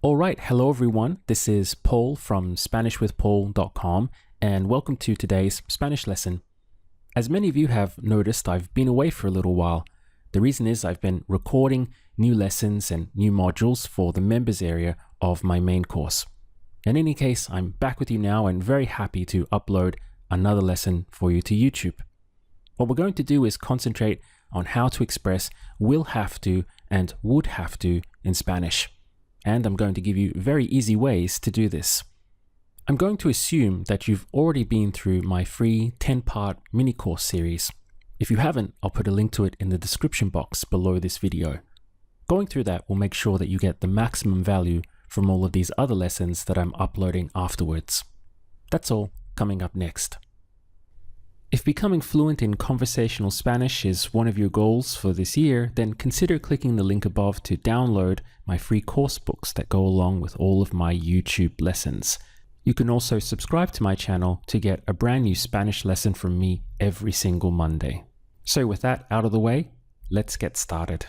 Alright, hello everyone. This is Paul from SpanishWithPaul.com and welcome to today's Spanish lesson. As many of you have noticed, I've been away for a little while. The reason is I've been recording new lessons and new modules for the members area of my main course. In any case, I'm back with you now and very happy to upload another lesson for you to YouTube. What we're going to do is concentrate on how to express will have to and would have to in Spanish. And I'm going to give you very easy ways to do this. I'm going to assume that you've already been through my free 10-part mini course series. If you haven't, I'll put a link to it in the description box below this video. Going through that will make sure that you get the maximum value from all of these other lessons that I'm uploading afterwards. That's all coming up next. If becoming fluent in conversational Spanish is one of your goals for this year, then consider clicking the link above to download my free course books that go along with all of my YouTube lessons. You can also subscribe to my channel to get a brand new Spanish lesson from me every single Monday. So with that out of the way, let's get started.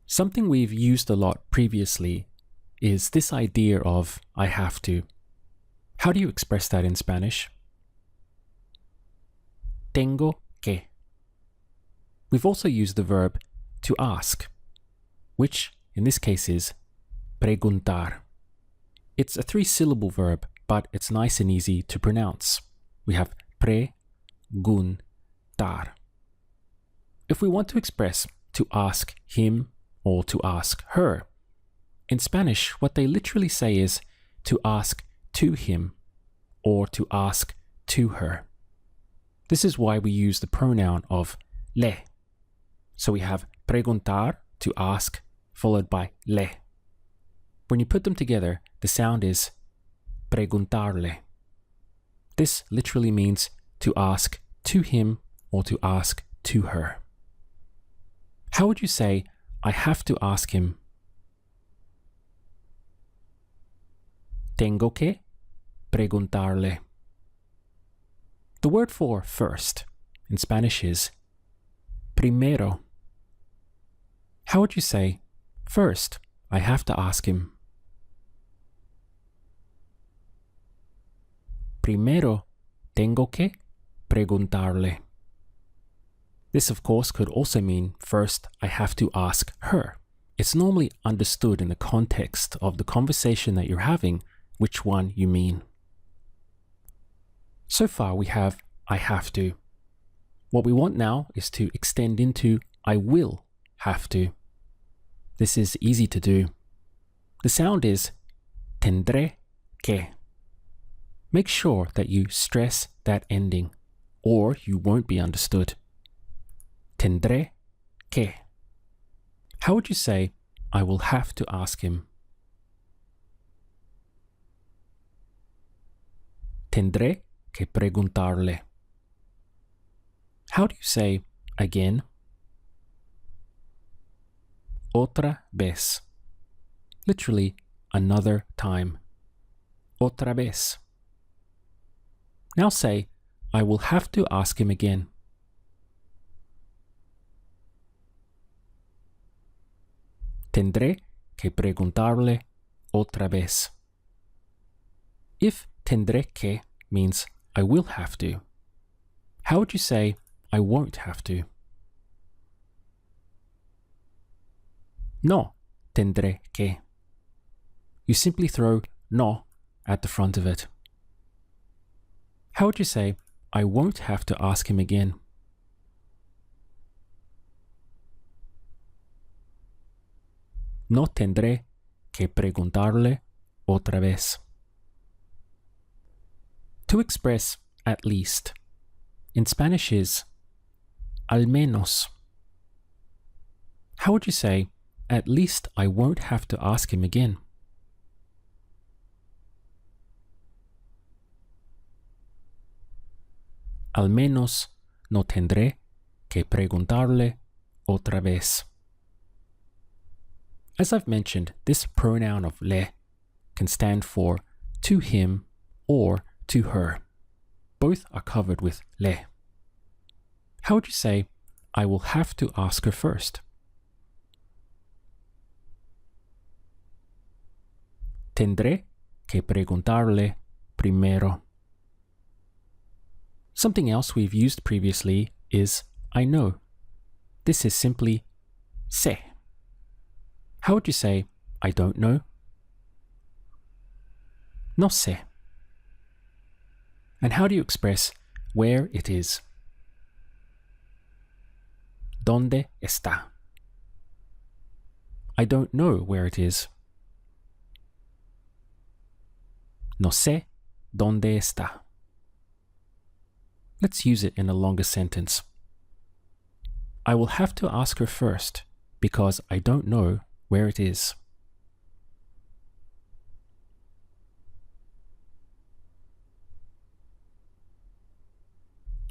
Something we've used a lot previously is this idea of I have to. How do you express that in Spanish? Tengo que. We've also used the verb to ask, which in this case is preguntar. It's a 3-syllable verb, but it's nice and easy to pronounce. We have preguntar. If we want to express to ask him or to ask her, in Spanish, what they literally say is to ask to him or to ask to her. This is why we use the pronoun of le. So we have preguntar, to ask, followed by le. When you put them together, the sound is preguntarle. This literally means to ask to him or to ask to her. How would you say, I have to ask him? Tengo que preguntarle. The word for first in Spanish is primero. How would you say, first, I have to ask him? Primero, tengo que preguntarle. This, of course, could also mean first, I have to ask her. It's normally understood in the context of the conversation that you're having, which one you mean. So far we have I have to. What we want now is to extend into I will have to. This is easy to do. The sound is tendré que. Make sure that you stress that ending or you won't be understood. Tendré que. How would you say I will have to ask him? Tendré que preguntarle. How do you say again? Otra vez. Literally, another time. Otra vez. Now say, I will have to ask him again. Tendré que preguntarle otra vez. If tendré que means I will have to, how would you say I won't have to? No tendré que. You simply throw no at the front of it. How would you say I won't have to ask him again? No tendré que preguntarle otra vez. To express at least in Spanish is al menos. How would you say, at least I won't have to ask him again? Al menos no tendré que preguntarle otra vez. As I've mentioned, this pronoun of le can stand for to him or to her. Both are covered with le. How would you say, I will have to ask her first? Tendré que preguntarle primero. Something else we've used previously is I know. This is simply sé. How would you say I don't know? No sé. And how do you express where it is? ¿Dónde está? I don't know where it is. No sé dónde está. Let's use it in a longer sentence. I will have to ask her first because I don't know where it is.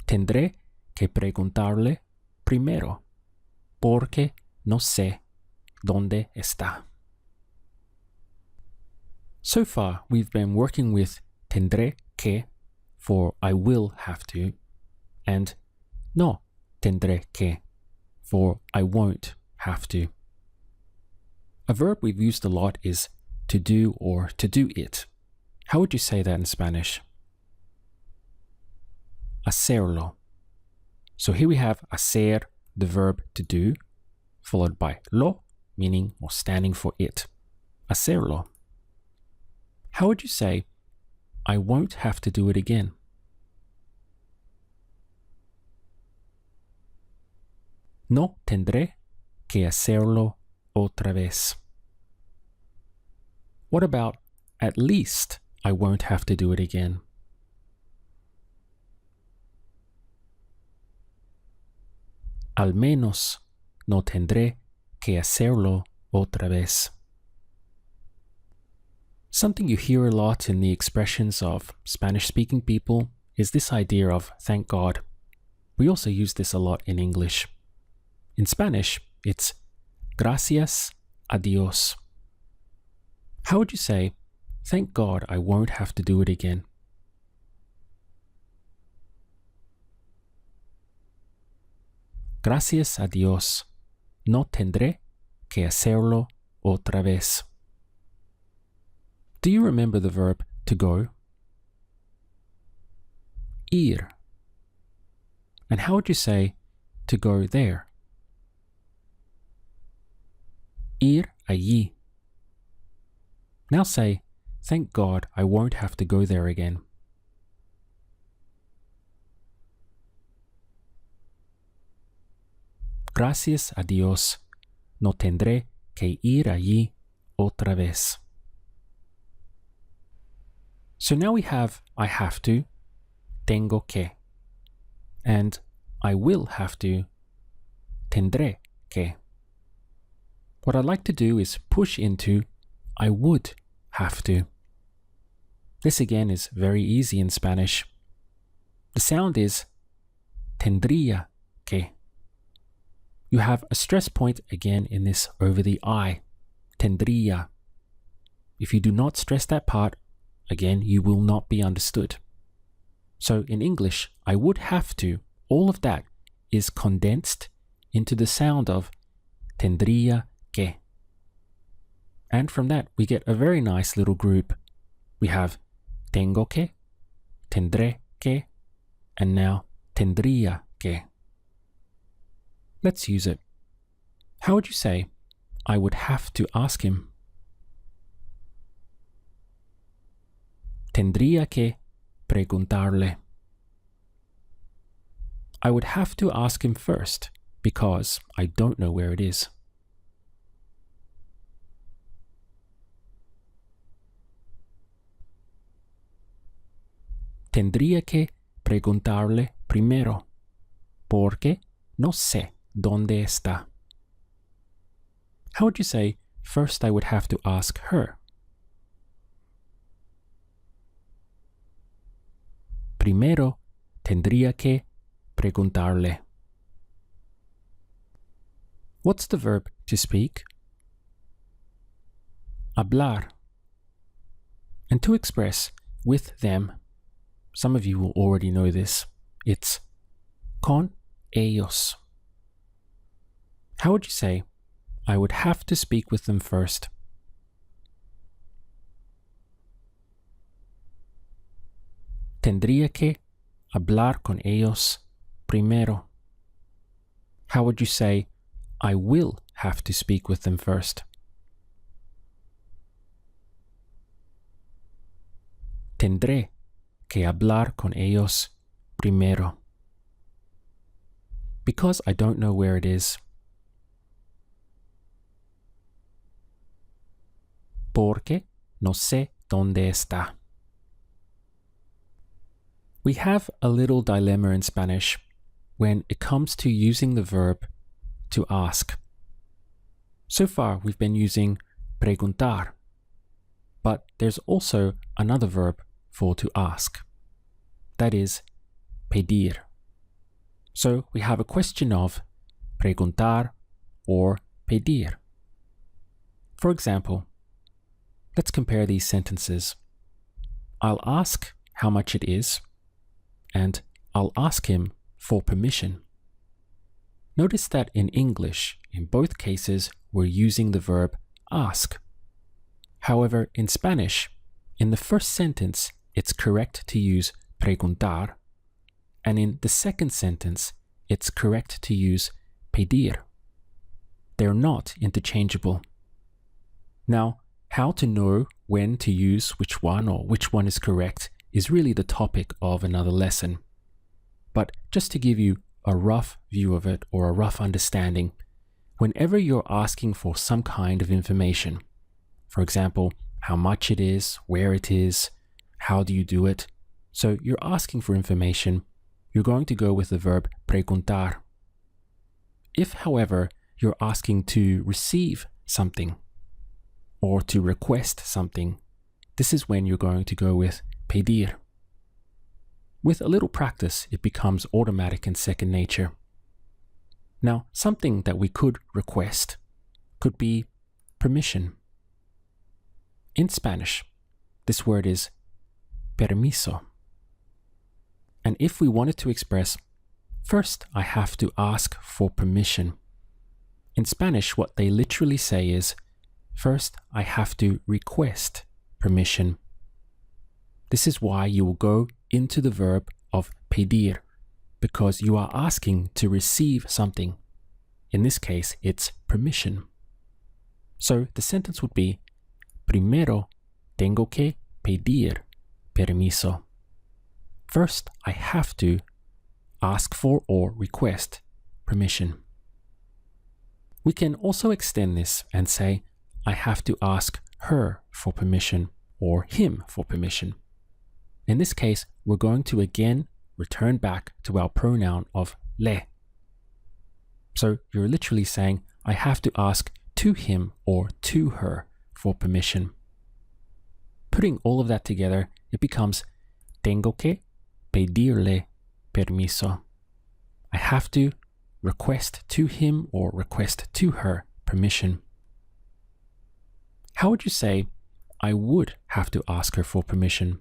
Tendré que preguntarle primero porque no sé dónde está. So far, we've been working with tendré que for I will have to and no tendré que for I won't have to. A verb we've used a lot is to do or to do it. How would you say that in Spanish? Hacerlo. So here we have hacer, the verb to do, followed by lo, meaning or standing for it. Hacerlo. How would you say, I won't have to do it again? No tendré que hacerlo otra vez. What about, at least I won't have to do it again? Al menos no tendré que hacerlo otra vez. Something you hear a lot in the expressions of Spanish-speaking people is this idea of thank God. We also use this a lot in English. In Spanish, it's gracias a Dios. How would you say, thank God I won't have to do it again? Gracias a Dios, no tendré que hacerlo otra vez. Do you remember the verb to go? Ir. And how would you say to go there? Ir allí. Now say, thank God I won't have to go there again. Gracias a Dios, no tendré que ir allí otra vez. So now we have I have to, tengo que, and I will have to, tendré que. What I'd like to do is push into I would have to. This again is very easy in Spanish. The sound is tendría que. You have a stress point again in this over the I, tendría. If you do not stress that part, again, you will not be understood. So in English, I would have to, all of that is condensed into the sound of tendría que. And from that, we get a very nice little group. We have tengo que, tendré que, and now tendría que. Let's use it. How would you say, I would have to ask him? Tendría que preguntarle. I would have to ask him first because I don't know where it is. Tendría que preguntarle primero porque no sé dónde está. How would you say, first I would have to ask her? Primero tendría que preguntarle. What's the verb to speak? Hablar. And to express with them, some of you will already know this, it's con ellos. How would you say, I would have to speak with them first? Tendría que hablar con ellos primero. How would you say, I will have to speak with them first? Tendré que hablar con ellos primero. Because I don't know where it is. Porque no sé dónde está. We have a little dilemma in Spanish when it comes to using the verb to ask. So far, we've been using preguntar, but there's also another verb for to ask. That is pedir. So we have a question of preguntar or pedir. For example, let's compare these sentences. I'll ask how much it is, and I'll ask him for permission. Notice that in English, in both cases, we're using the verb ask. However, in Spanish, in the first sentence, it's correct to use preguntar, and in the second sentence, it's correct to use pedir. They're not interchangeable. Now, how to know when to use which one or which one is correct is really the topic of another lesson. But just to give you a rough view of it or a rough understanding, whenever you're asking for some kind of information, for example, how much it is, where it is, how do you do it, so you're asking for information, you're going to go with the verb preguntar. If, however, you're asking to receive something or to request something, this is when you're going to go with pedir. With a little practice, it becomes automatic and second nature. Now, something that we could request could be permission. In Spanish, this word is permiso. And if we wanted to express, first I have to ask for permission. In Spanish, what they literally say is, first I have to request permission. This is why you will go into the verb of pedir, because you are asking to receive something. In this case, it's permission. So the sentence would be, primero tengo que pedir permiso. First, I have to ask for or request permission. We can also extend this and say, I have to ask her for permission or him for permission. In this case, we're going to again return back to our pronoun of le. So you're literally saying, I have to ask to him or to her for permission. Putting all of that together, it becomes tengo que pedirle permiso. I have to request to him or request to her permission. How would you say, I would have to ask her for permission?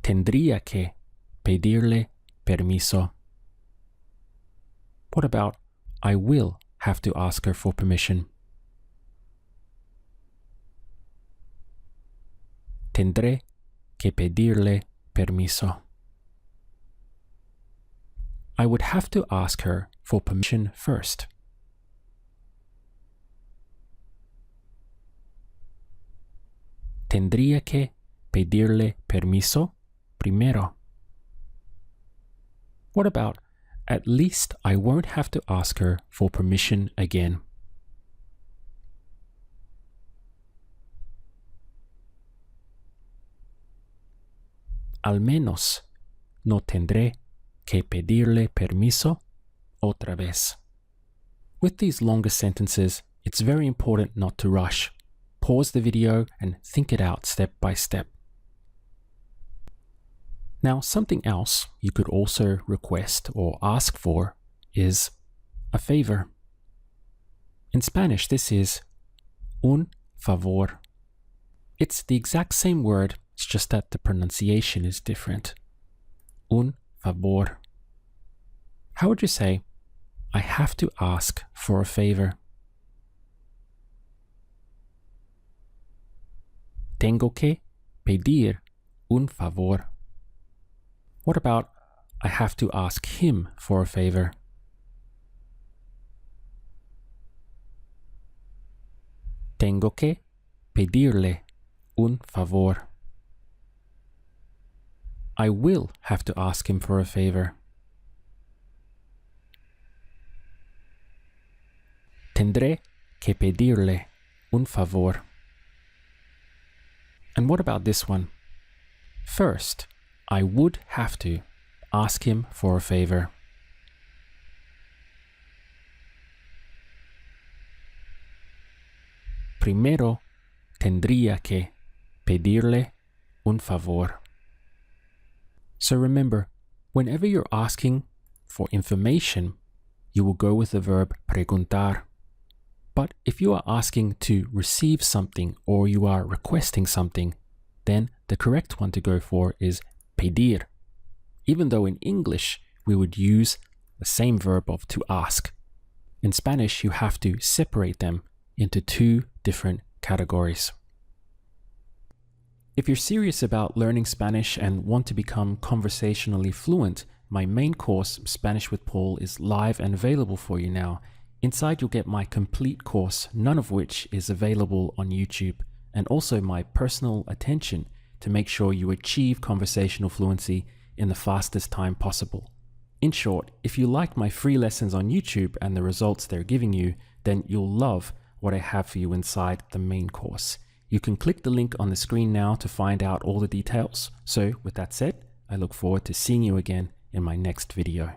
Tendría que pedirle permiso. What about, I will have to ask her for permission? Tendré que pedirle permiso. I would have to ask her for permission first. Tendría que pedirle permiso primero. What about, at least I won't have to ask her for permission again? Al menos no tendré que pedirle permiso otra vez. With these longer sentences, it's very important not to rush. Pause the video and think it out step by step. Now, something else you could also request or ask for is a favor. In Spanish, this is un favor. It's the exact same word, it's just that the pronunciation is different. Un favor. How would you say, I have to ask for a favor? Tengo que pedir un favor. What about I have to ask him for a favor? Tengo que pedirle un favor. I will have to ask him for a favor. Tendré que pedirle un favor. And what about this one? First, I would have to ask him for a favor. Primero, tendría que pedirle un favor. So remember, whenever you're asking for information, you will go with the verb preguntar. But if you are asking to receive something or you are requesting something, then the correct one to go for is pedir, even though in English we would use the same verb of to ask. In Spanish, you have to separate them into two different categories. If you're serious about learning Spanish and want to become conversationally fluent, my main course, Spanish with Paul, is live and available for you now. Inside you'll get my complete course, none of which is available on YouTube, and also my personal attention to make sure you achieve conversational fluency in the fastest time possible. In short, if you like my free lessons on YouTube and the results they're giving you, then you'll love what I have for you inside the main course. You can click the link on the screen now to find out all the details. So with that said, I look forward to seeing you again in my next video.